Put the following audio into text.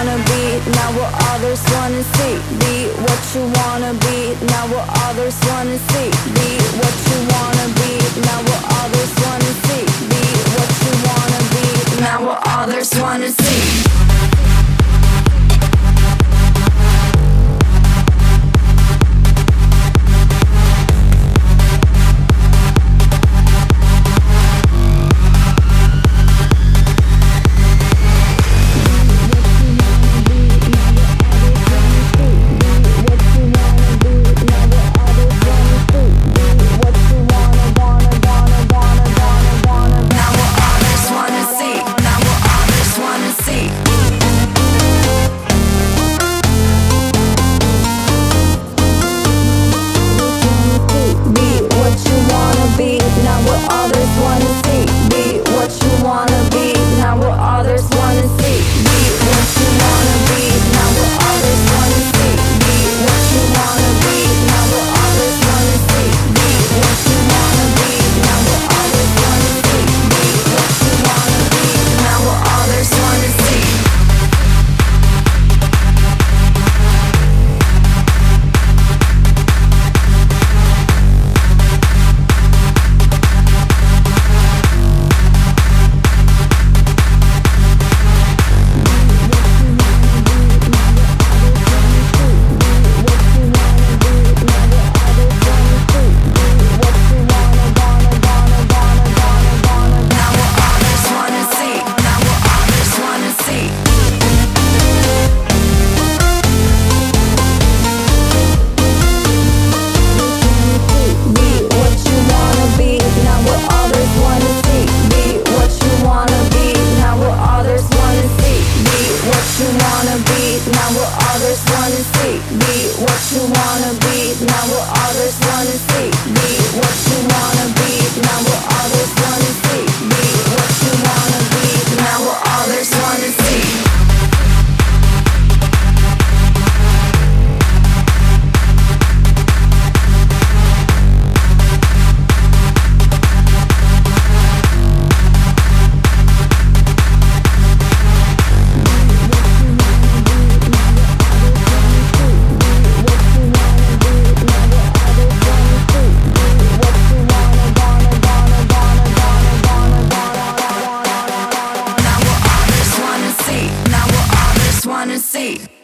wanna be, not what others wanna see. Be what you wanna be, not what others wanna see. Be what you wanna be, not what others wanna see. Be what you wanna be, not what others wanna see. Not what others wanna see. Be what you wanna be, not what others wanna see. Be what you wanna be, not what others wanna see. Be what you wanna be, not what others wanna see. Wanna see.